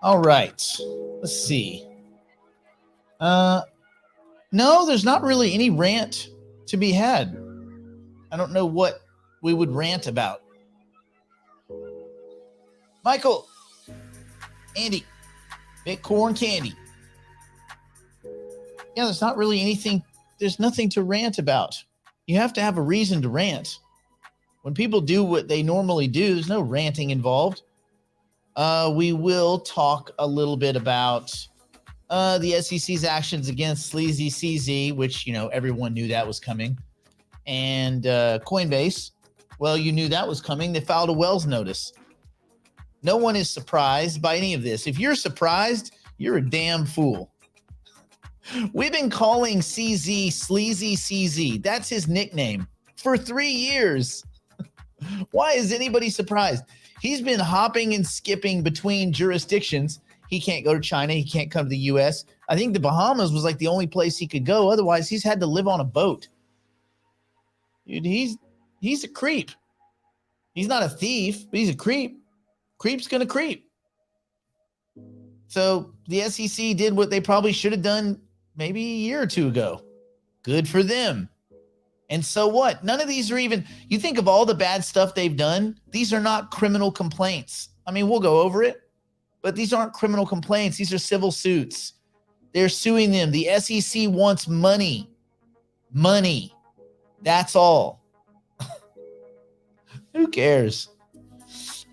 All right. Let's see. No, there's not really any rant to be had. I don't know what we would rant about. Michael, Andy, big corn candy. Yeah, there's not really anything. There's nothing to rant about. You have to have a reason to rant. When people do what they normally do, there's no ranting involved. We will talk a little bit about the SEC's actions against Sleazy CZ, which, everyone knew that was coming. And Coinbase, well, you knew that was coming. They filed a Wells notice. No one is surprised by any of this. If you're surprised, you're a damn fool. We've been calling CZ Sleazy CZ. That's his nickname for 3 years. Why is anybody surprised? He's been hopping and skipping between jurisdictions. He can't go to China. He can't come to the U.S. I think the Bahamas was like the only place he could go. Otherwise, he's had to live on a boat. Dude, he's a creep. He's not a thief, but he's a creep. Creep's going to creep. So the SEC did what they probably should have done maybe a year or two ago. Good for them. And so what? None of these are even, you think of all the bad stuff they've done, these are not criminal complaints. I mean, we'll go over it, but these aren't criminal complaints. These are civil suits. They're suing them. The SEC wants money. Money. That's all. Who cares?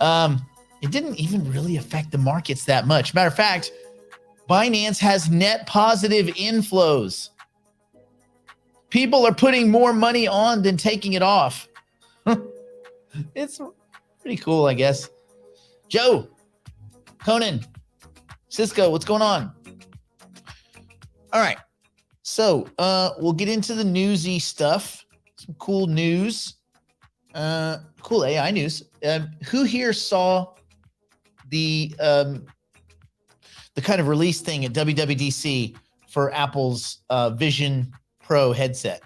It didn't even really affect the markets that much. Matter of fact, Binance has net positive inflows. People are putting more money on than taking it off. It's pretty cool, I guess. Joe, Conan, Cisco, what's going on? All right. So we'll get into the newsy stuff. Some cool news. Cool AI news. Who here saw the kind of release thing at WWDC for Apple's Vision Pro headset?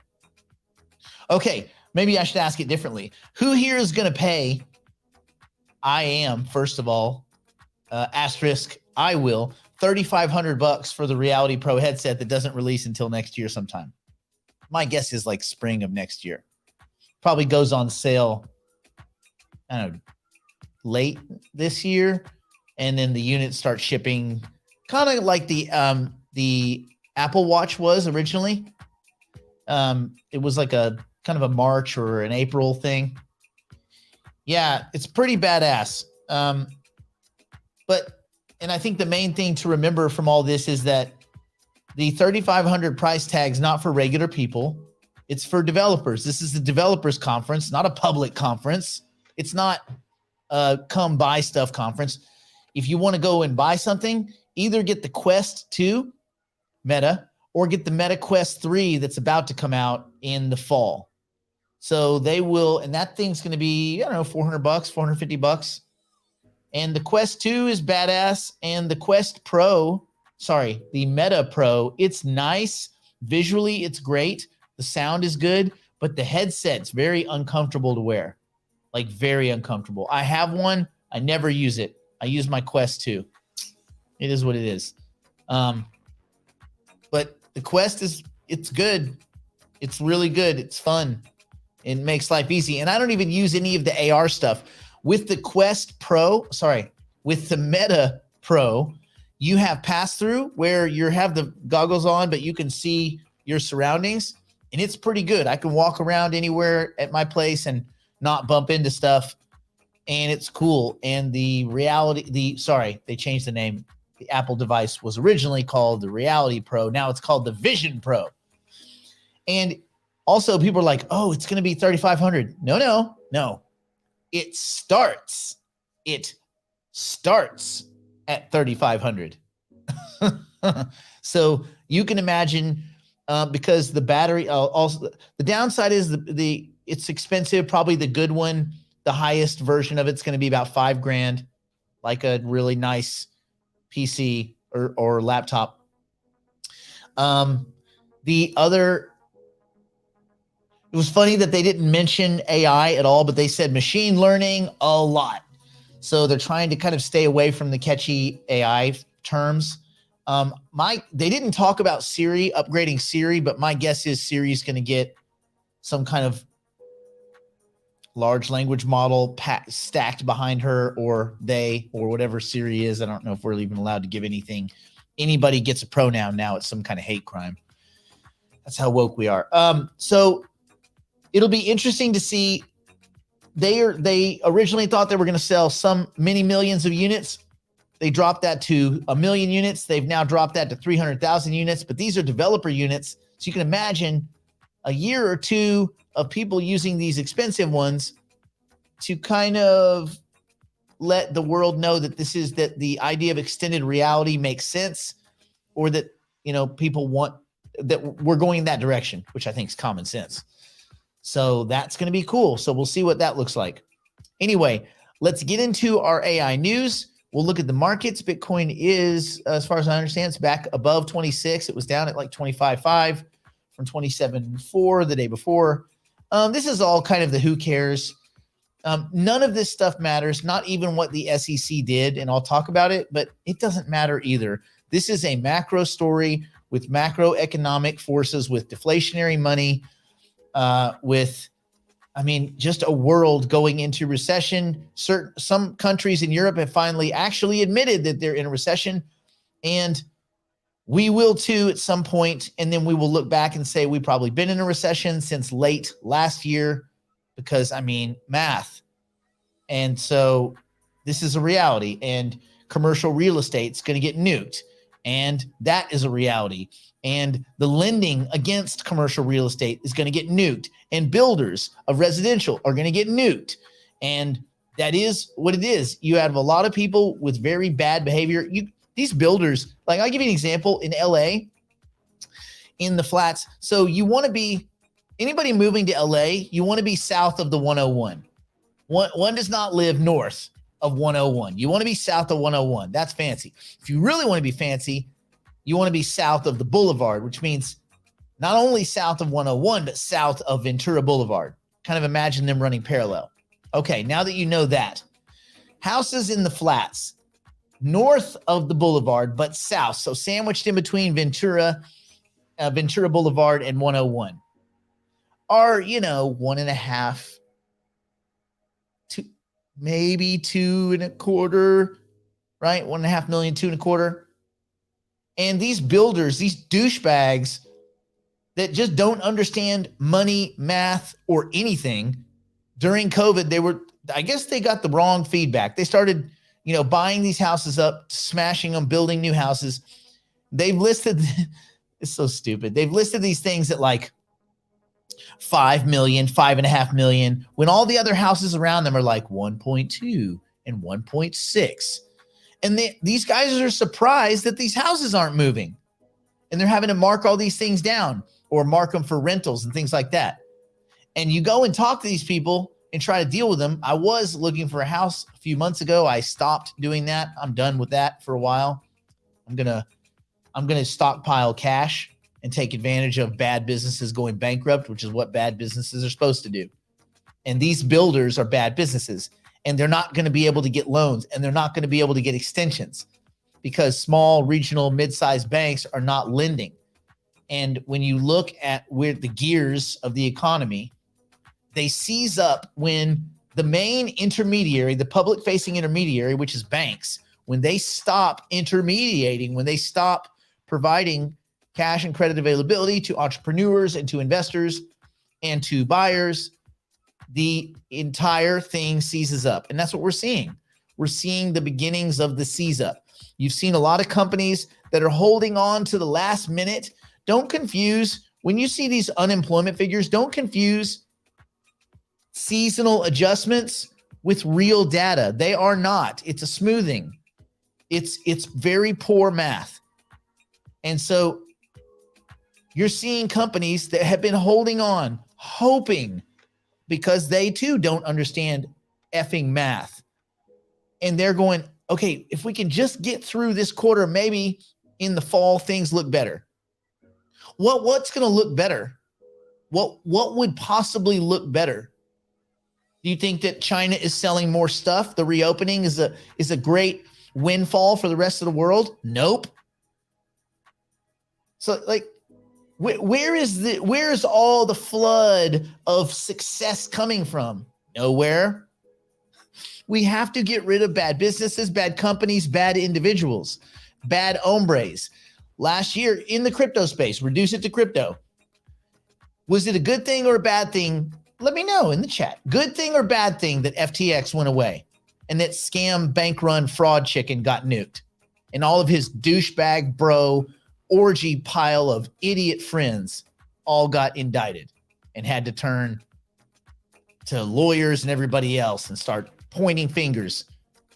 Okay, maybe I should ask it differently. Who here is going to pay? I am, first of all, asterisk, I will, $3,500 for the Reality Pro headset that doesn't release until next year sometime. My guess is like spring of next year. Probably goes on sale, I don't know, late this year, and then the units start shipping, kind of like the Apple Watch was originally. It was like a kind of a March or an April thing. Yeah, it's pretty badass. And I think the main thing to remember from all this is that the $3,500 price tag is not for regular people. It's for developers. This is the developers conference, not a public conference. It's not a come buy stuff conference. If you want to go and buy something, either get the Quest 2 Meta or get the Meta Quest 3 that's about to come out in the fall. So they will, and that thing's going to be, I don't know, $400, $450. And the Quest 2 is badass. And the Quest Pro, the Meta Pro, it's nice. Visually, it's great. The sound is good, but the headset's very uncomfortable to wear. Like very uncomfortable. I have one. I never use it. I use my Quest 2. It is what it is. But the Quest it's good. It's really good. It's fun. It makes life easy. And I don't even use any of the AR stuff. With the Quest Pro, with the Meta Pro, you have pass-through where you have the goggles on, but you can see your surroundings. And it's pretty good. I can walk around anywhere at my place and not bump into stuff. And it's cool. And they changed the name. The Apple device was originally called the Reality Pro. Now it's called the Vision Pro. And also people are like, oh, it's going to be $3,500. No. It starts at $3,500. So you can imagine, because the battery, also the downside is it's expensive. Probably the good one, the highest version of it's going to be about $5,000, like a really nice PC or laptop. It was funny that they didn't mention AI at all, but they said machine learning a lot. So they're trying to kind of stay away from the catchy AI terms. They didn't talk about Siri, upgrading Siri, but my guess is Siri is going to get some kind of large language model stacked behind her, or they, or whatever Siri is. I don't know if we're even allowed to give anything. Anybody gets a pronoun now, it's some kind of hate crime. That's how woke we are. So it'll be interesting to see. They originally thought they were going to sell many millions of units. They dropped that to 1 million units. They've now dropped that to 300,000 units, but these are developer units. So you can imagine a year or two of people using these expensive ones to kind of let the world know that that the idea of extended reality makes sense, or that, people want that we're going in that direction, which I think is common sense. So that's going to be cool. So we'll see what that looks like. Anyway, let's get into our AI news. We'll look at the markets. Bitcoin is, as far as I understand, it's back above 26. It was down at like 25.5 from 27.4 the day before. This is all kind of the who cares. None of this stuff matters, not even what the SEC did, and I'll talk about it, but it doesn't matter either. This is a macro story with macroeconomic forces, with deflationary money, just a world going into recession. Some countries in Europe have finally actually admitted that they're in a recession, and we will too at some point. And then we will look back and say we've probably been in a recession since late last year, because math. And so this is a reality, and commercial real estate's going to get nuked, and that is a reality. And the lending against commercial real estate is going to get nuked, and builders of residential are going to get nuked. And that is what it is. You have a lot of people with very bad behavior. These builders, like, I'll give you an example in LA, in the flats. So you want to be, anybody moving to LA, you want to be south of the 101. One does not live north of 101. You want to be south of 101. That's fancy. If you really want to be fancy, you want to be south of the boulevard, which means not only south of 101, but south of Ventura Boulevard. Kind of imagine them running parallel. Okay, now that you know that, houses in the flats, north of the boulevard, but south, so sandwiched in between Ventura Boulevard and 101, are, 1.5 to maybe 2.25, right? 1.5 million, 2.25. And these builders, these douchebags that just don't understand money, math, or anything, during COVID, I guess they got the wrong feedback. They started, buying these houses up, smashing them, building new houses. They've listed, it's so stupid. They've listed these things at like 5 million, 5.5 million, when all the other houses around them are like 1.2 and 1.6. And these guys are surprised that these houses aren't moving. And they're having to mark all these things down, or mark them for rentals and things like that. And you go and talk to these people and try to deal with them. I was looking for a house a few months ago. I stopped doing that. I'm done with that for a while. I'm gonna stockpile cash and take advantage of bad businesses going bankrupt, which is what bad businesses are supposed to do. And these builders are bad businesses, and they're not going to be able to get loans, and they're not going to be able to get extensions, because small, regional, mid-sized banks are not lending. And when you look at where the gears of the economy, they seize up when the main intermediary, the public-facing intermediary, which is banks, when they stop intermediating, when they stop providing cash and credit availability to entrepreneurs and to investors and to buyers, the entire thing seizes up. And that's what we're seeing. We're seeing the beginnings of the seize up. You've seen a lot of companies that are holding on to the last minute. Don't confuse, when you see these unemployment figures, don't confuse seasonal adjustments with real data. They are not. It's a smoothing. It's very poor math. And so you're seeing companies that have been holding on, hoping, because they too don't understand effing math. And they're going, okay, if we can just get through this quarter, maybe in the fall things look better. What's going to look better? What would possibly look better? Do you think that China is selling more stuff? The reopening is a great windfall for the rest of the world? Nope. So like, where's all the flood of success coming from? Nowhere. We have to get rid of bad businesses, bad companies, bad individuals, bad hombres. Last year in the crypto space, reduce it to crypto. Was it a good thing or a bad thing? Let me know in the chat. Good thing or bad thing that FTX went away and that scam bank run fraud chicken got nuked and all of his douchebag bro orgy pile of idiot friends all got indicted and had to turn to lawyers and everybody else and start pointing fingers.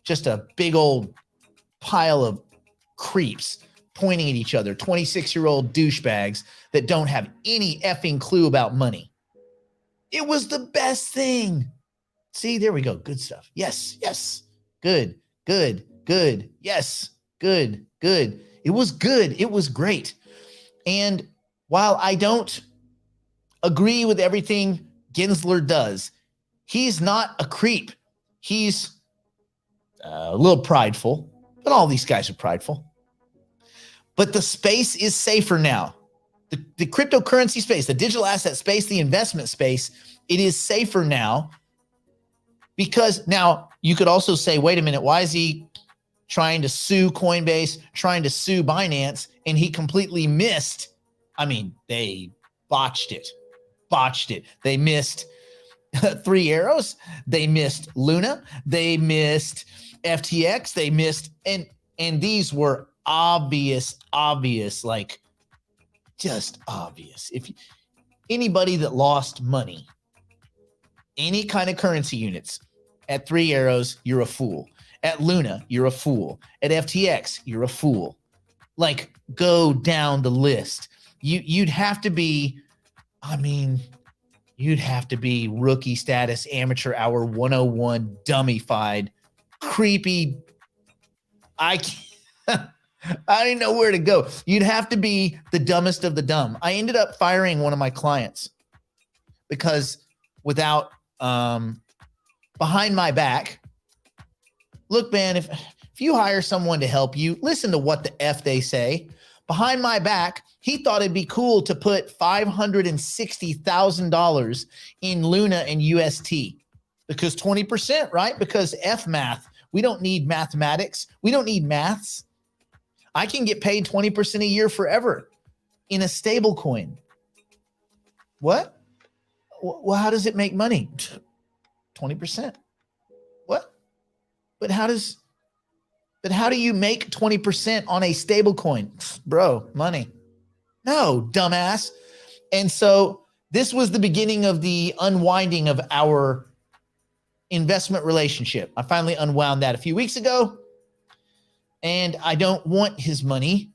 Just a big old pile of creeps pointing at each other, 26-year-old douchebags that don't have any effing clue about money. It was the best thing. See, there we go. Good stuff. Yes, yes. Good, good, good. Yes, good, good. It was good. It was great. And while I don't agree with everything Gensler does, he's not a creep. He's a little prideful, but all these guys are prideful. But the space is safer now. The cryptocurrency space, the digital asset space, the investment space, it is safer now because now you could also say, wait a minute, why is he trying to sue Coinbase, trying to sue Binance, and he completely missed? I mean, they botched it. They missed Three Arrows. They missed Luna. They missed FTX. They missed, and these were obvious, like just obvious. If anybody that lost money, any kind of currency units at Three Arrows, you're a fool. At Luna, you're a fool. At FTX, you're a fool. Like, go down the list. You'd have to be, you'd have to be rookie status, amateur hour 101, dummified, creepy. I didn't know where to go. You'd have to be the dumbest of the dumb. I ended up firing one of my clients because without, behind my back, look, man, if you hire someone to help you, listen to what the F they say. Behind my back, he thought it'd be cool to put $560,000 in Luna and UST because 20%, right? Because F math. We don't need mathematics. We don't need maths. I can get paid 20% a year forever in a stable coin. What? Well, how does it make money? 20%. What? But how do you make 20% on a stable coin? Bro, money. No, dumbass. And so this was the beginning of the unwinding of our investment relationship. I finally unwound that a few weeks ago. And I don't want his money.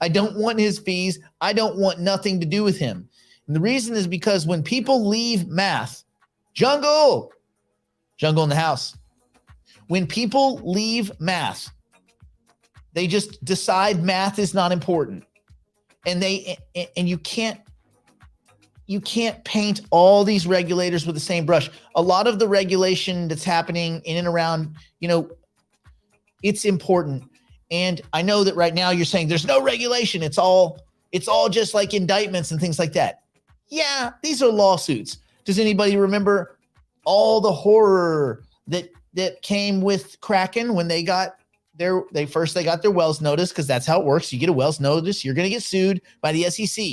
I don't want his fees. I don't want nothing to do with him. And the reason is because when people leave math, jungle in the house. When people leave math, they just decide math is not important. And you can't paint all these regulators with the same brush. A lot of the regulation that's happening in and around, it's important. And I know that right now you're saying there's no regulation. It's all just like indictments and things like that. Yeah, these are lawsuits. Does anybody remember all the horror that came with Kraken when they got their Wells notice? Because that's how it works. You get a Wells notice, you're going to get sued by the SEC.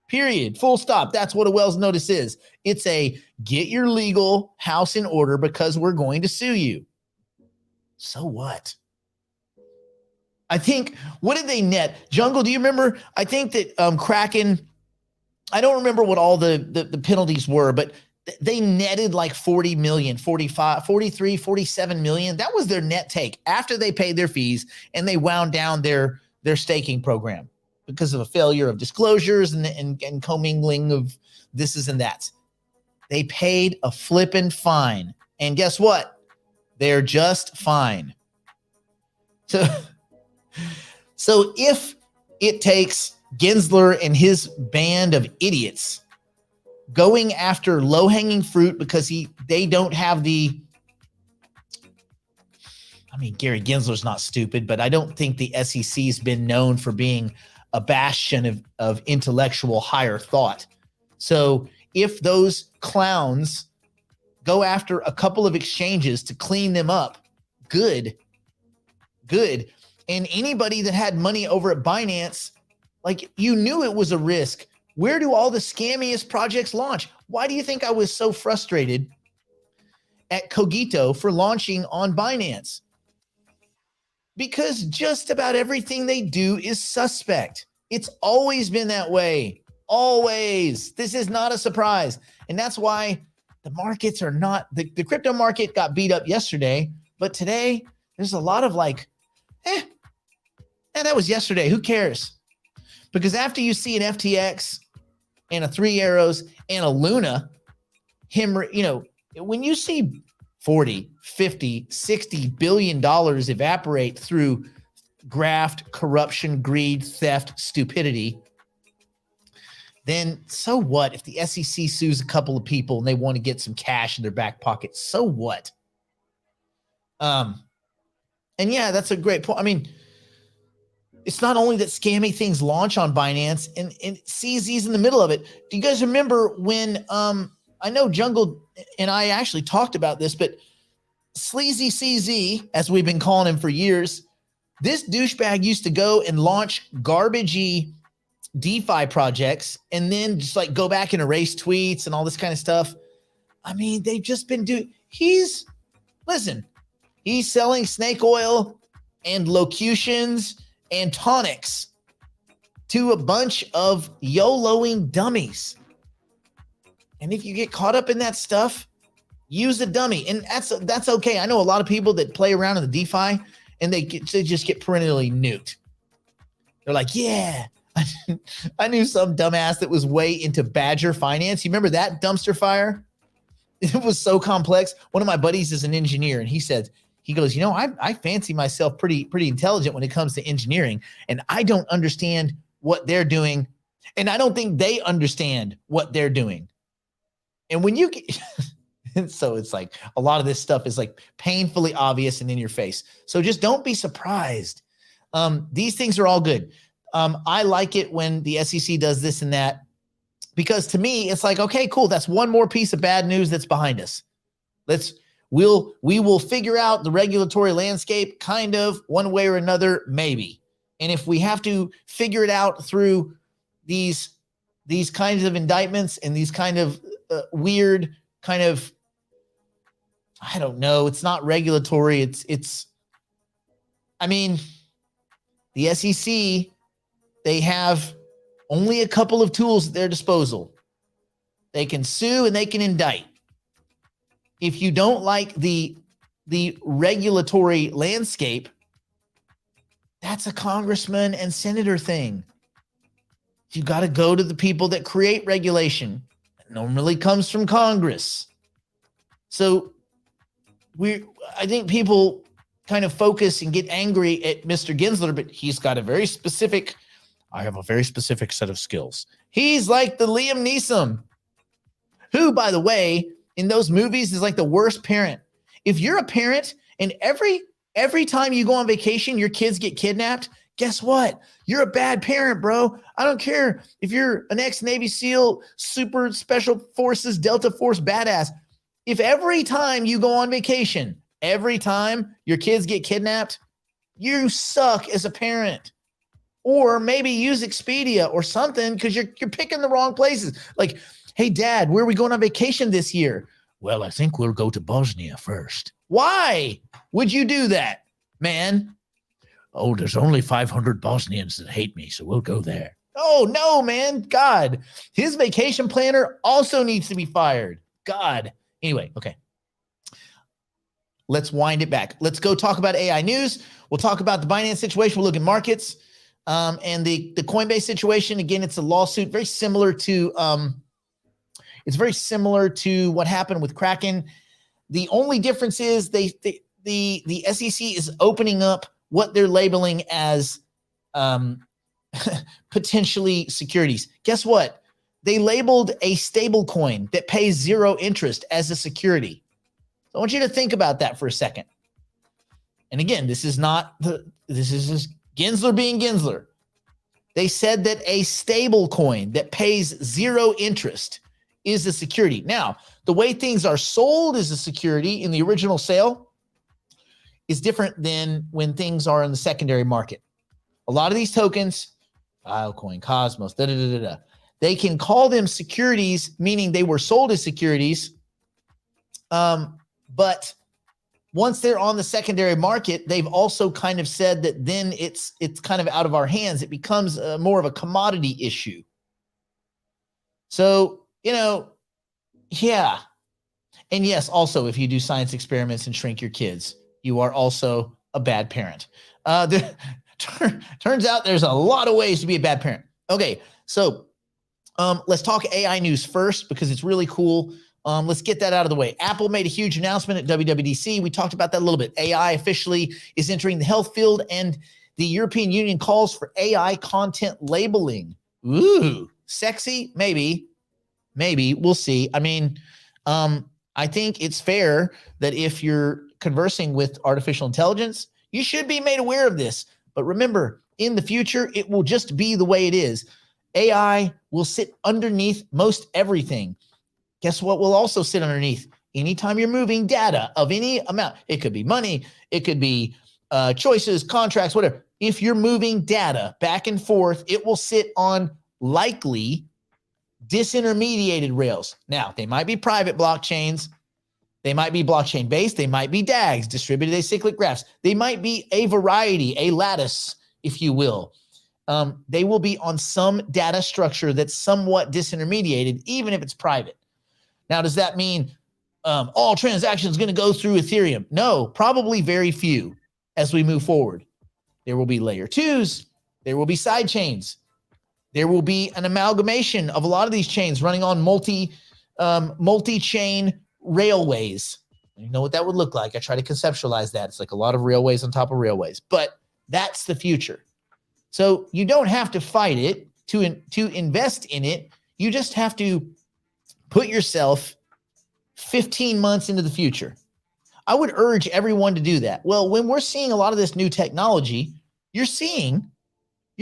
Period. Full stop. That's what a Wells notice is. It's a get your legal house in order because we're going to sue you. So what? I think, what did they net? Jungle, do you remember? I think that Kraken, I don't remember what all the penalties were, but they netted like 40 million, 45, 43, 47 million. That was their net take after they paid their fees and they wound down their staking program because of a failure of disclosures and commingling of thises and that's. They paid a flippin' fine. And guess what? They're just fine. So if it takes Gensler and his band of idiots going after low-hanging fruit because they don't have the, I mean, Gary Gensler's not stupid, but I don't think the SEC has been known for being a bastion of intellectual higher thought. So if those clowns go after a couple of exchanges to clean them up, good. And anybody that had money over at Binance, like, you knew it was a risk. Where do all the scammiest projects launch? Why do you think I was so frustrated at Cogito for launching on Binance? Because just about everything they do is suspect. It's always been that way. Always. This is not a surprise. And that's why the markets are not, the crypto market got beat up yesterday, but today there's a lot of like, that was yesterday. Who cares? Because after you see an FTX and a 3 Arrows and a Luna, when you see 40, 50, 60 billion dollars evaporate through graft, corruption, greed, theft, stupidity, then so what if the SEC sues a couple of people and they want to get some cash in their back pocket? So what? And yeah, that's a great point. I mean, it's not only that scammy things launch on Binance and CZ's in the middle of it. Do you guys remember when, I know Jungle and I actually talked about this, but Sleazy CZ, as we've been calling him for years, this douchebag used to go and launch garbagey DeFi projects and then just like go back and erase tweets and all this kind of stuff. I mean, they've just been he's selling snake oil and locutions and tonics to a bunch of YOLOing dummies. And if you get caught up in that stuff, use a dummy. And that's okay. I know a lot of people that play around in the DeFi and they just get perennially nuked. They're like, yeah, I knew some dumbass that was way into Badger finance. You remember that dumpster fire? It was so complex. One of my buddies is an engineer, and he goes, I fancy myself pretty intelligent when it comes to engineering, and I don't understand what they're doing, and I don't think they understand what they're doing. And when you get, so it's like a lot of this stuff is like painfully obvious and in your face. So just don't be surprised. These things are all good. I like it when the SEC does this and that, because to me, it's like, okay, cool. That's one more piece of bad news that's behind us. We will figure out the regulatory landscape kind of one way or another, maybe. And if we have to figure it out through these kinds of indictments and these kind of weird kind of, I don't know, it's not regulatory. I mean, the SEC, they have only a couple of tools at their disposal. They can sue and they can indict. If you don't like the regulatory landscape, that's a congressman and senator thing. You got to go to the people that create regulation. It normally comes from Congress. So I think people kind of focus and get angry at Mr. Gensler, but he's got I have a very specific set of skills. He's like the Liam Neeson, who, by the way, in those movies is like the worst parent. If you're a parent and every time you go on vacation, your kids get kidnapped, guess what? You're a bad parent, bro. I don't care if you're an ex-Navy SEAL, super special forces, Delta Force badass. If every time you go on vacation, every time your kids get kidnapped, you suck as a parent. Or maybe use Expedia or something because you're picking the wrong places. Like, hey, Dad, where are we going on vacation this year? Well, I think we'll go to Bosnia first. Why would you do that, man? Oh, there's only 500 Bosnians that hate me, so we'll go there. Oh, no, man. God, his vacation planner also needs to be fired. God. Anyway, okay. Let's wind it back. Let's go talk about AI news. We'll talk about the Binance situation. We'll look at markets and the Coinbase situation. Again, it's a lawsuit very similar to what happened with Kraken. The only difference is the SEC is opening up what they're labeling as potentially securities. Guess what? they labeled a stable coin that pays zero interest as a security. So I want you to think about that for a second. And again, this is just Gensler being Gensler. They said that a stable coin that pays zero interest is a security. Now, the way things are sold as a security in the original sale is different than when things are in the secondary market. A lot of these tokens, Filecoin, Cosmos, they can call them securities, meaning they were sold as securities. But once they're on the secondary market, they've also kind of said that then it's kind of out of our hands. It becomes more of a commodity issue. So, yeah. And yes, also, if you do science experiments and shrink your kids, you are also a bad parent. Turns out there's a lot of ways to be a bad parent. Okay, so let's talk AI news first because it's really cool. Let's get that out of the way. Apple made a huge announcement at WWDC. We talked about that a little bit. AI officially is entering the health field, and the European Union calls for AI content labeling. Ooh, sexy? Maybe. We'll see. I mean, I think it's fair that if you're conversing with artificial intelligence, you should be made aware of this. But remember, in the future, it will just be the way it is. AI will sit underneath most everything. Guess what will also sit underneath? Anytime you're moving data of any amount, it could be money, it could be choices, contracts, whatever. If you're moving data back and forth, it will sit on likely disintermediated rails. Now, they might be private blockchains. They might be blockchain-based. They might be DAGs, distributed acyclic graphs. They might be a variety, a lattice, if you will. They will be on some data structure that's somewhat disintermediated, even if it's private. Now, does that mean all transactions going to go through Ethereum? No, probably very few as we move forward. There will be layer twos. There will be side chains. There will be an amalgamation of a lot of these chains running on multi-chain railways. You know what that would look like. I try to conceptualize that. It's like a lot of railways on top of railways, but that's the future. So you don't have to fight it to invest in it. You just have to put yourself 15 months into the future. I would urge everyone to do that. Well, when we're seeing a lot of this new technology, you're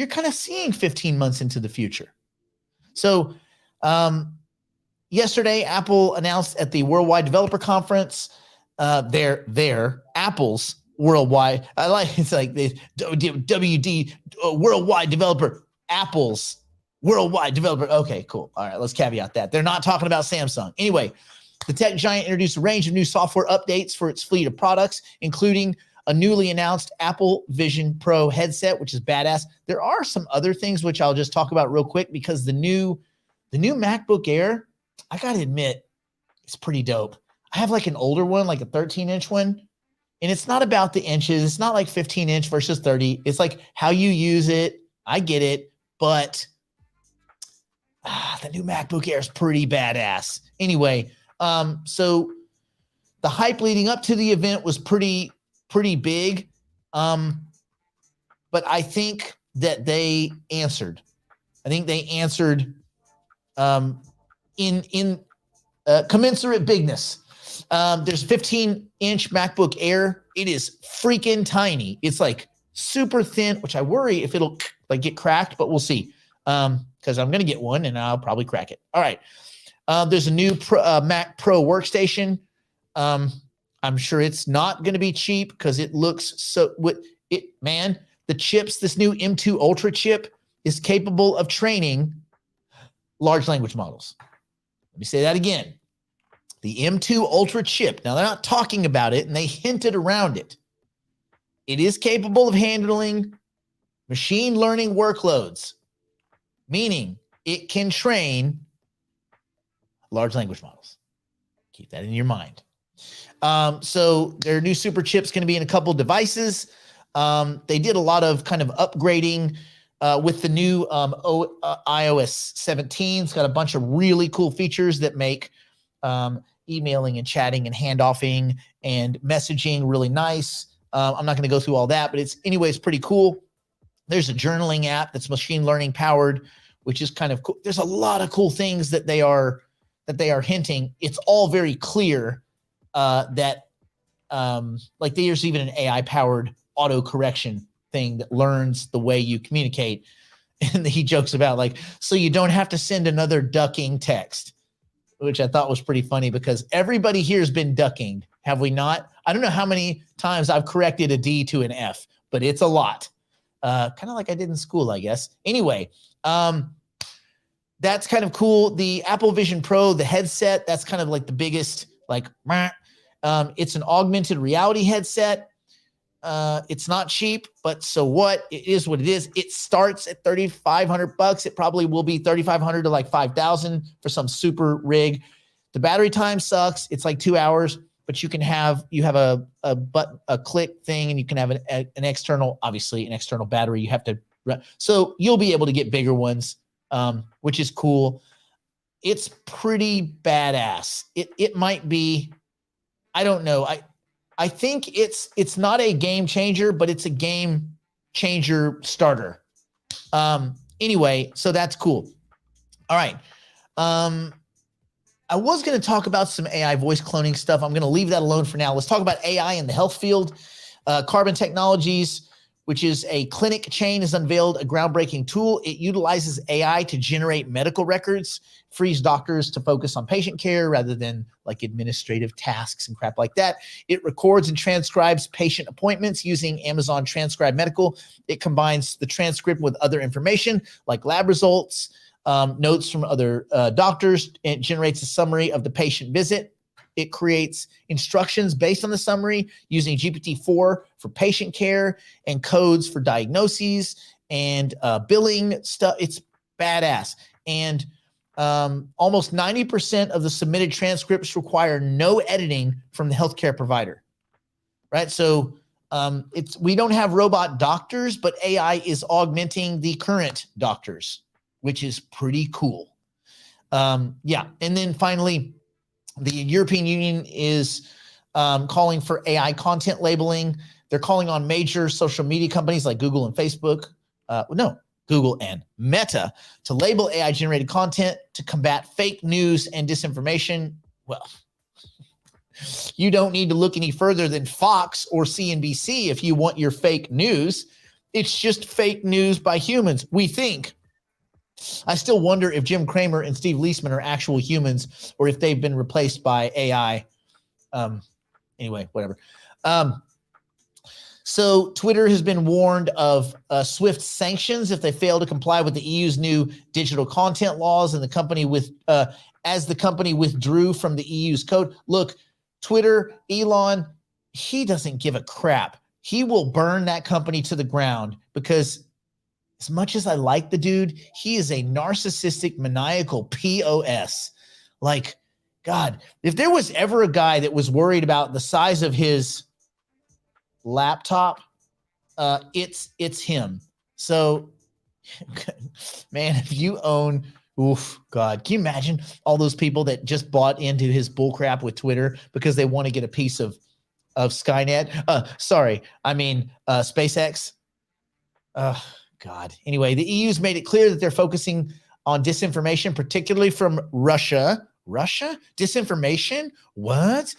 kind of seeing 15 months into the future. So yesterday, Apple announced at the Worldwide Developer Conference, Apple's worldwide. It's like the WD Worldwide Developer, Apple's Worldwide Developer. Okay, cool. All right, let's caveat that. They're not talking about Samsung. Anyway, the tech giant introduced a range of new software updates for its fleet of products, including a newly announced Apple Vision Pro headset, which is badass. There are some other things which I'll just talk about real quick because the new MacBook Air, I got to admit, it's pretty dope. I have like an older one, like a 13-inch one, and it's not about the inches. It's not like 15-inch versus 30. It's like how you use it. I get it, but the new MacBook Air is pretty badass. Anyway, so the hype leading up to the event was pretty big. But I think that they answered. I think they answered in commensurate bigness. There's a 15-inch MacBook Air. It is freaking tiny. It's like super thin, which I worry if it'll like get cracked, but we'll see. Because I'm going to get one and I'll probably crack it. All right. There's a new Mac Pro workstation. I'm sure it's not going to be cheap because it looks so the chips, this new M2 Ultra chip is capable of training large language models. Let me say that again. The M2 Ultra chip. Now they're not talking about it and they hinted around it. It is capable of handling machine learning workloads, meaning it can train large language models. Keep that in your mind. So their new super chip's going to be in a couple devices. They did a lot of kind of upgrading with the new iOS 17. It's got a bunch of really cool features that make emailing and chatting and handoffing and messaging really nice. I'm not going to go through all that, but it's pretty cool. There's a journaling app that's machine learning powered, which is kind of cool. There's a lot of cool things that they are hinting. It's all very clear that like there's even an AI powered auto correction thing that learns the way you communicate. And he jokes about like, so you don't have to send another ducking text, which I thought was pretty funny because everybody here has been ducking. Have we not? I don't know how many times I've corrected a D to an F, but it's a lot. Kind of like I did in school, I guess. Anyway, that's kind of cool. The Apple Vision Pro, the headset, that's kind of like the biggest, like, it's an augmented reality headset. It's not cheap, but so what? It is what it is. It starts at $3,500. It probably will be $3,500 to like $5,000 for some super rig. The battery time sucks. It's like 2 hours, but you have a click thing, and you can have an external, obviously an external battery. You have to, so you'll be able to get bigger ones, which is cool. It's pretty badass. It might be, I don't know. I think it's not a game changer, but it's a game changer starter. Anyway, so that's cool. All right. I was going to talk about some AI voice cloning stuff. I'm going to leave that alone for now. Let's talk about AI in the health field. Carbon Technologies, which is a clinic chain, has unveiled a groundbreaking tool. It utilizes AI to generate medical records, frees doctors to focus on patient care rather than like administrative tasks and crap like that. It records and transcribes patient appointments using Amazon Transcribe Medical. It combines the transcript with other information like lab results, notes from other doctors. It generates a summary of the patient visit. It creates instructions based on the summary using GPT-4 for patient care and codes for diagnoses and billing stuff. It's badass. And almost 90% of the submitted transcripts require no editing from the healthcare provider, right? So we don't have robot doctors, but AI is augmenting the current doctors, which is pretty cool. Yeah. And then finally, the European Union is calling for AI content labeling. They're calling on major social media companies like Google and Facebook. Google and Meta to label AI-generated content to combat fake news and disinformation. Well, you don't need to look any further than Fox or CNBC if you want your fake news. It's just fake news by humans, we think. I still wonder if Jim Cramer and Steve Leisman are actual humans or if they've been replaced by AI. Anyway, whatever. So Twitter has been warned of swift sanctions if they fail to comply with the EU's new digital content laws, and the company as the company withdrew from the EU's code. Look, Twitter, Elon, he doesn't give a crap. He will burn that company to the ground because as much as I like the dude, he is a narcissistic, maniacal POS. Like, God, if there was ever a guy that was worried about the size of his laptop, it's him. So, man, if you own, God, can you imagine all those people that just bought into his bullcrap with Twitter because they want to get a piece of Skynet? SpaceX. God. Anyway, the EU's made it clear that they're focusing on disinformation, particularly from Russia. Russia? Disinformation? What?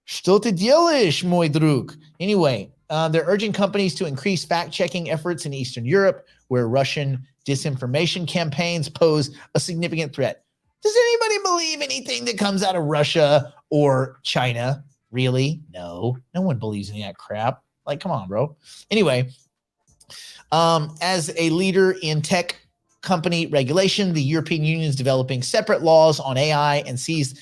Что ты делаешь, мой друг? Anyway, they're urging companies to increase fact-checking efforts in Eastern Europe, where Russian disinformation campaigns pose a significant threat. Does anybody believe anything that comes out of Russia or China? Really? No. No one believes any of that crap. Like, come on, bro. Anyway, as a leader in tech company regulation, the European Union is developing separate laws on AI and sees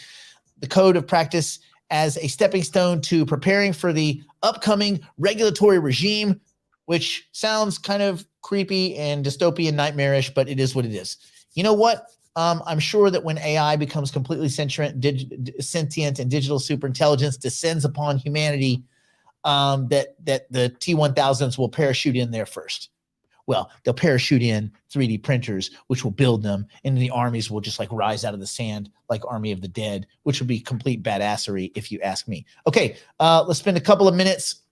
the code of practice as a stepping stone to preparing for the upcoming regulatory regime, which sounds kind of creepy and dystopian, nightmarish, but it is what it is. You know what? I'm sure that when AI becomes completely sentient and digital superintelligence descends upon humanity, that the T-1000s will parachute in there first. Well, they'll parachute in 3D printers, which will build them, and the armies will just like rise out of the sand like Army of the Dead, which would be complete badassery if you ask me. Okay, let's spend a couple of minutes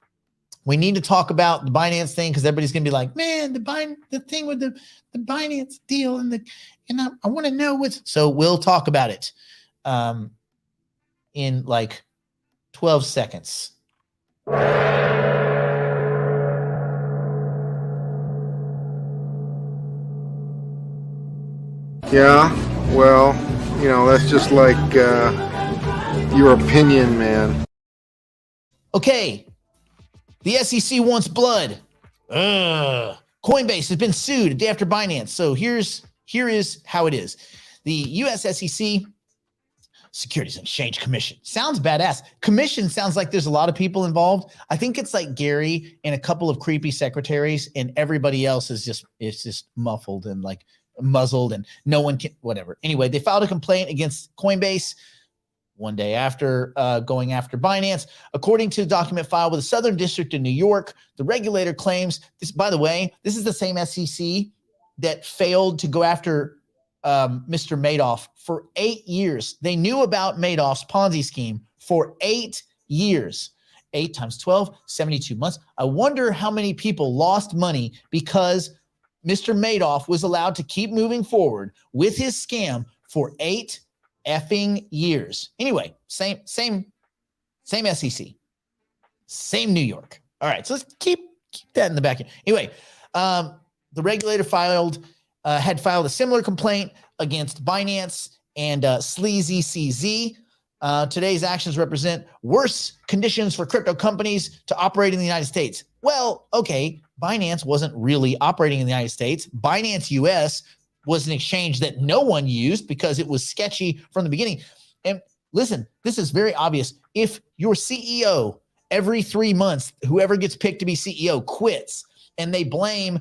We need to talk about the Binance thing because everybody's going to be like, man, the thing with the Binance deal and I want to know what's. So we'll talk about it in like 12 seconds. Yeah, well, that's just like your opinion, man. Okay. The SEC wants blood. Coinbase has been sued a day after Binance. So here is how it is. The US SEC, Securities and Exchange Commission. Sounds badass. Commission sounds like there's a lot of people involved. I think it's like Gary and a couple of creepy secretaries, and everybody else is just muffled and like muzzled, and no one can, whatever. Anyway, they filed a complaint against Coinbase one day after going after Binance. According to the document filed with the Southern District of New York, the regulator claims this, by the way, this is the same SEC that failed to go after Mr. Madoff for 8 years. They knew about Madoff's Ponzi scheme for 8 years. 8 times 12, 72 months. I wonder how many people lost money because Mr. Madoff was allowed to keep moving forward with his scam for 8 effing years. Anyway, same SEC, same New York. All right, so let's keep that in the back end. Anyway, the regulator had filed a similar complaint against Binance and Sleazy CZ. Today's actions represent worse conditions for crypto companies to operate in the United States. Well, okay, Binance wasn't really operating in the United States. Binance US was an exchange that no one used because it was sketchy from the beginning. And listen, this is very obvious. If your CEO every 3 months, whoever gets picked to be CEO quits, and they blame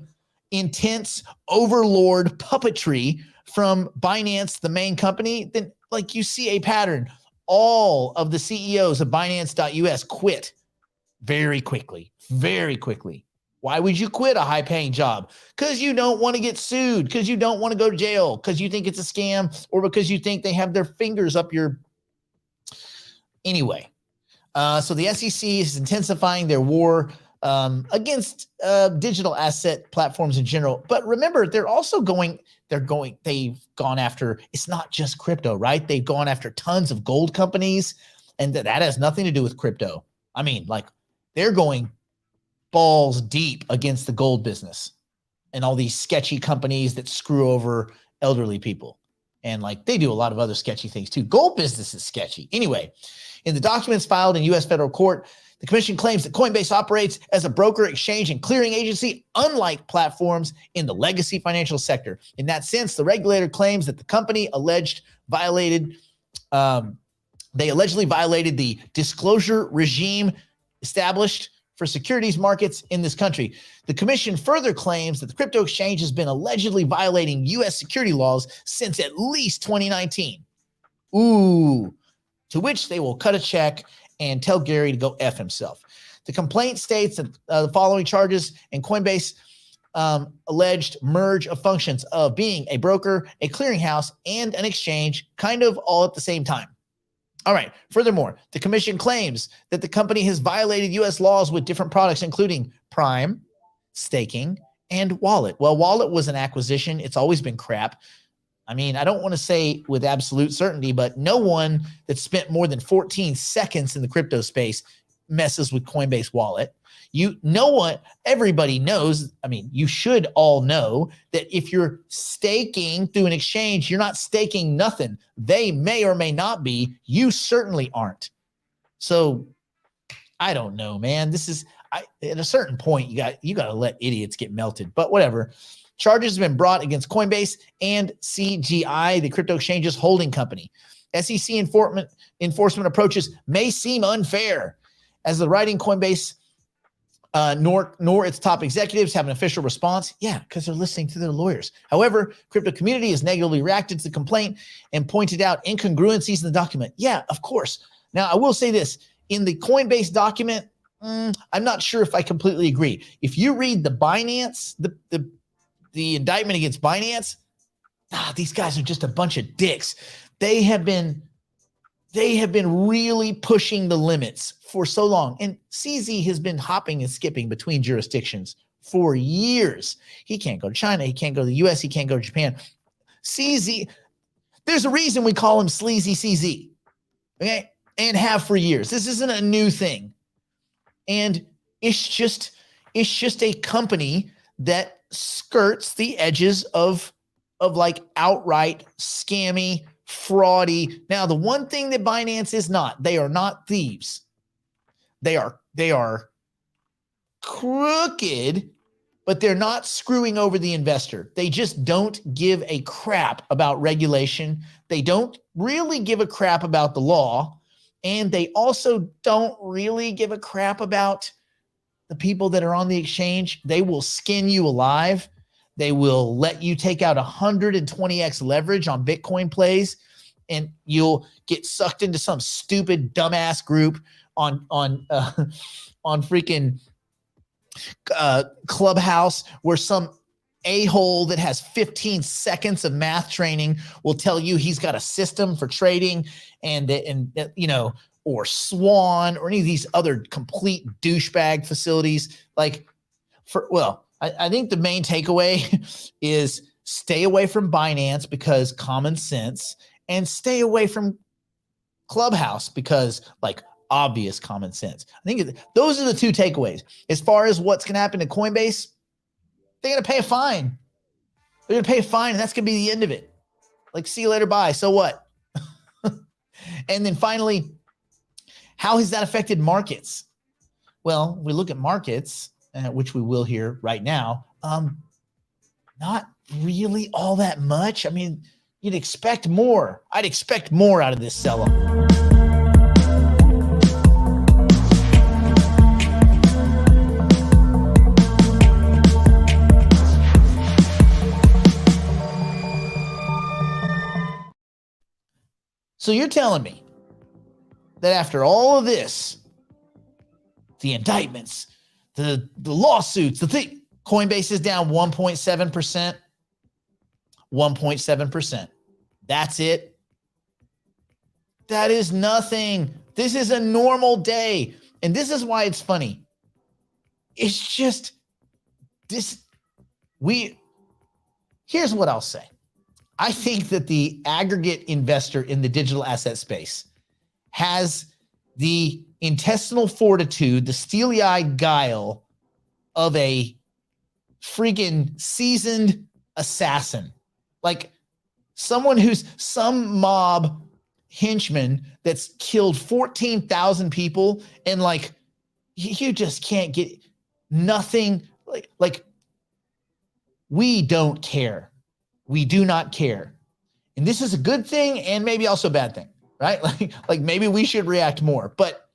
intense overlord puppetry from Binance, the main company, then like you see a pattern. All of the CEOs of Binance.us quit very quickly, very quickly. Why would you quit a high-paying job? Because you don't want to get sued, because you don't want to go to jail, because you think it's a scam, or because you think they have their fingers up your... Anyway, so the SEC is intensifying their war against digital asset platforms in general. But remember, they've gone after, it's not just crypto, right? They've gone after tons of gold companies, and that has nothing to do with crypto. I mean, like, they're going balls deep against the gold business and all these sketchy companies that screw over elderly people. And like, they do a lot of other sketchy things too. Gold business is sketchy. Anyway, in the documents filed in U.S. federal court, the commission claims that Coinbase operates as a broker, exchange, and clearing agency, unlike platforms in the legacy financial sector. In that sense, the regulator claims that the company allegedly violated the disclosure regime established for securities markets in this country. The commission further claims that the crypto exchange has been allegedly violating U.S. security laws since at least 2019. Ooh, to which they will cut a check and tell Gary to go F himself. The complaint states that the following charges and Coinbase alleged merge of functions of being a broker, a clearinghouse, and an exchange, kind of all at the same time. All right. Furthermore, the commission claims that the company has violated U.S. laws with different products, including Prime, staking, and Wallet. Well, Wallet was an acquisition. It's always been crap. I mean, I don't want to say with absolute certainty, but no one that spent more than 14 seconds in the crypto space messes with Coinbase Wallet. Everybody knows, I mean, you should all know that if you're staking through an exchange, you're not staking nothing. They may or may not be. You certainly aren't. So I don't know, man. At a certain point, you got to let idiots get melted, but whatever. Charges have been brought against Coinbase and CGI, the crypto exchange's holding company. SEC enforcement approaches may seem unfair, as the writing Coinbase nor its top executives have an official response. Yeah, because they're listening to their lawyers. However, crypto community has negatively reacted to the complaint and pointed out incongruencies in the document. Yeah, of course. Now, I will say this. In the Coinbase document, I'm not sure if I completely agree. If you read the Binance, the indictment against Binance, these guys are just a bunch of dicks. They have been They have been really pushing the limits for so long. And CZ has been hopping and skipping between jurisdictions for years. He can't go to China. He can't go to the US. He can't go to Japan. CZ, there's a reason we call him Sleazy CZ, okay? And have for years. This isn't a new thing. And it's just a company that skirts the edges of like outright scammy, fraudy. Now, the one thing that Binance is not, they are not thieves. They are crooked, but they're not screwing over the investor. They just don't give a crap about regulation. They don't really give a crap about the law. And they also don't really give a crap about the people that are on the exchange. They will skin you alive. They will let you take out 120x leverage on Bitcoin plays, and you'll get sucked into some stupid dumbass group on freaking Clubhouse, where some a-hole that has 15 seconds of math training will tell you he's got a system for trading, and you know, or Swan or any of these other complete douchebag facilities. Like, I think the main takeaway is stay away from Binance because common sense, and stay away from Clubhouse because like obvious common sense. I think those are the two takeaways. As far as what's going to happen to Coinbase, they're going to pay a fine. They're going to pay a fine, and that's going to be the end of it. Like, see you later, bye. So what? And then finally, how has that affected markets? Well, we look at markets, which we will here right now. Not really all that much. I mean, you'd expect more. I'd expect more out of this sell-off. So you're telling me that after all of this, the indictments, the lawsuits, the thing, Coinbase is down 1.7%. 1.7%. That's it. That is nothing. This is a normal day. And this is why it's funny. It's just this. Here's what I'll say. I think that the aggregate investor in the digital asset space has the intestinal fortitude, the steely-eyed guile of a freaking seasoned assassin. Like someone who's some mob henchman that's killed 14,000 people, and like you just can't get nothing. Like we don't care. We do not care. And this is a good thing and maybe also a bad thing, right? Like maybe we should react more. But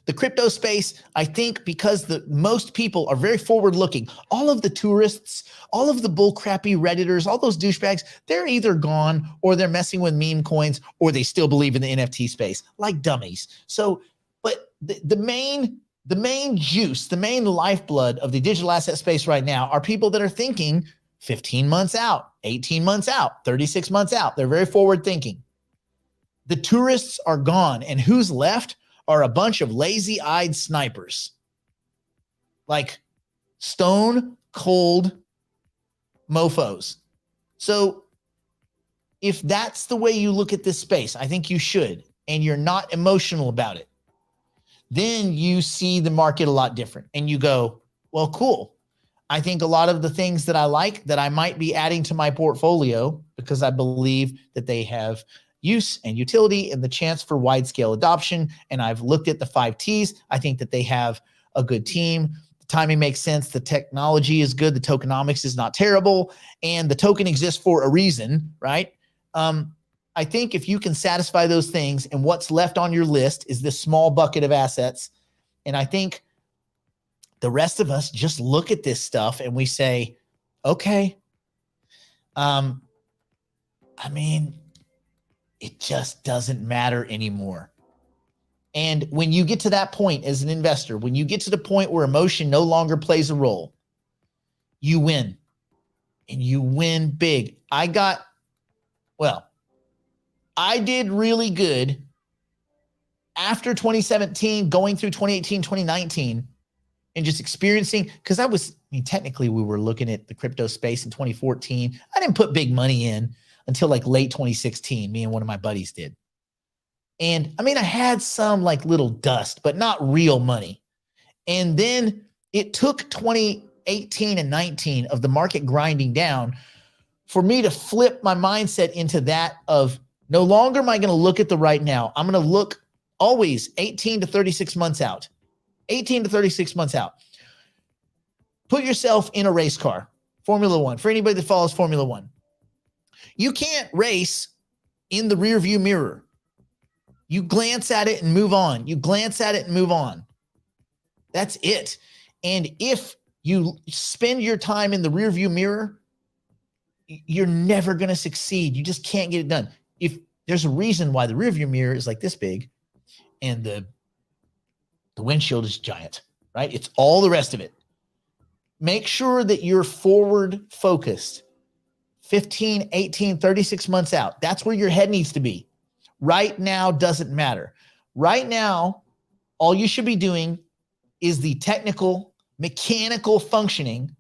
the crypto space, I think, because most people are very forward-looking, all of the tourists, all of the bullcrappy Redditors, all those douchebags, they're either gone or they're messing with meme coins or they still believe in the NFT space like dummies. So, but the main juice, the main lifeblood of the digital asset space right now are people that are thinking 15 months out, 18 months out, 36 months out. They're very forward thinking. The tourists are gone, and who's left are a bunch of lazy-eyed snipers. Like stone cold mofos. So if that's the way you look at this space, I think you should, and you're not emotional about it, then you see the market a lot different and you go, well, cool. I think a lot of the things that I like that I might be adding to my portfolio because I believe that they have use and utility and the chance for wide scale adoption. And I've looked at the 5 T's. I think that they have a good team. The timing makes sense. The technology is good. The tokenomics is not terrible. And the token exists for a reason, right? I think if you can satisfy those things, and what's left on your list is this small bucket of assets. And I think the rest of us just look at this stuff and we say, okay, I mean, it just doesn't matter anymore. And when you get to that point as an investor, when you get to the point where emotion no longer plays a role, you win, and you win big. I did really good after 2017, going through 2018, 2019, and just experiencing, because technically we were looking at the crypto space in 2014. I didn't put big money in until like late 2016. Me and one of my buddies did. And I had some like little dust, but not real money. And then it took 2018 and 19 of the market grinding down for me to flip my mindset into that of no longer am I going to look at the right now. I'm going to look always 18 to 36 months out. 18 to 36 months out. Put yourself in a race car, Formula One. For anybody that follows Formula One, you can't race in the rear view mirror. You glance at it and move on. You glance at it and move on. That's it. And if you spend your time in the rear view mirror, you're never going to succeed. You just can't get it done. If there's a reason why the rear view mirror is like this big and the windshield is giant, right? It's all the rest of it. Make sure that you're forward focused 15, 18, 36 months out. That's where your head needs to be. Right now doesn't matter. Right now, all you should be doing is the technical, mechanical functioning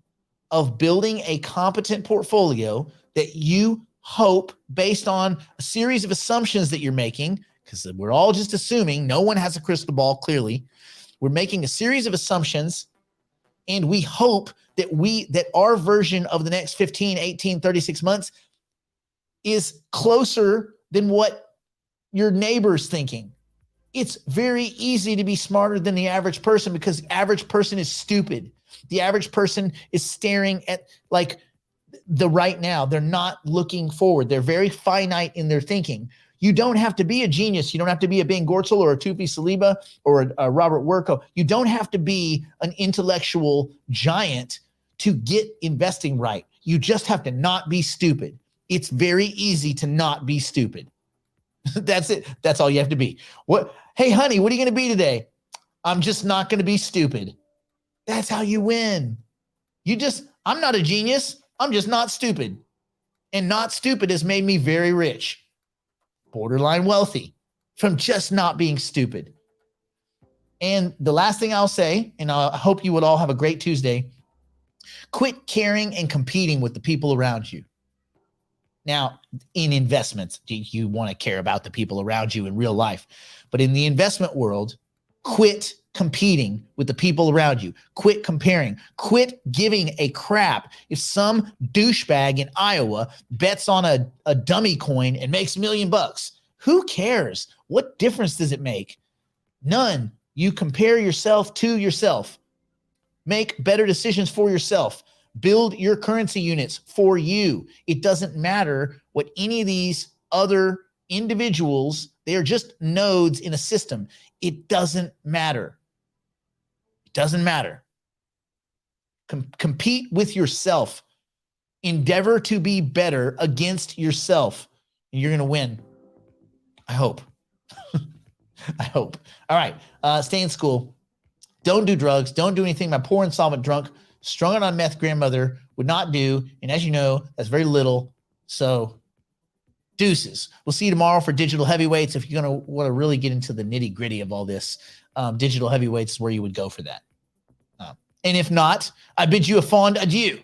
of building a competent portfolio that you hope, based on a series of assumptions that you're making, because we're all just assuming, no one has a crystal ball, clearly. We're making a series of assumptions, and we hope that our version of the next 15, 18, 36 months is closer than what your neighbor's thinking. It's very easy to be smarter than the average person because the average person is stupid. The average person is staring at like the right now. They're not looking forward. They're very finite in their thinking. You don't have to be a genius. You don't have to be a Ben Gortzel or a Tupi Saliba or a Robert Werko. You don't have to be an intellectual giant to get investing right. You just have to not be stupid. It's very easy to not be stupid. That's it. That's all you have to be. What? Hey, honey, what are you going to be today? I'm just not going to be stupid. That's how you win. I'm not a genius. I'm just not stupid. And not stupid has made me very rich. Borderline wealthy from just not being stupid. And the last thing I'll say, and I hope you would all have a great Tuesday, quit caring and competing with the people around you. Now, in investments, you want to care about the people around you in real life. But in the investment world, quit competing with the people around you. Quit comparing. Quit giving a crap if some douchebag in Iowa bets on a dummy coin and makes $1 million. Who cares? What difference does it make? None. You compare yourself to yourself. Make better decisions for yourself. Build your currency units for you. It doesn't matter what any of these other individuals, they are just nodes in a system. It doesn't matter. It doesn't matter. Compete with yourself. Endeavor to be better against yourself. And you're going to win. I hope. I hope. All right. Stay in school. Don't do drugs. Don't do anything my poor insolvent drunk strung out on meth grandmother would not do. And as you know, that's very little. So deuces. We'll see you tomorrow for digital heavyweights. If you're going to want to really get into the nitty gritty of all this, digital heavyweights is where you would go for that. And if not, I bid you a fond adieu.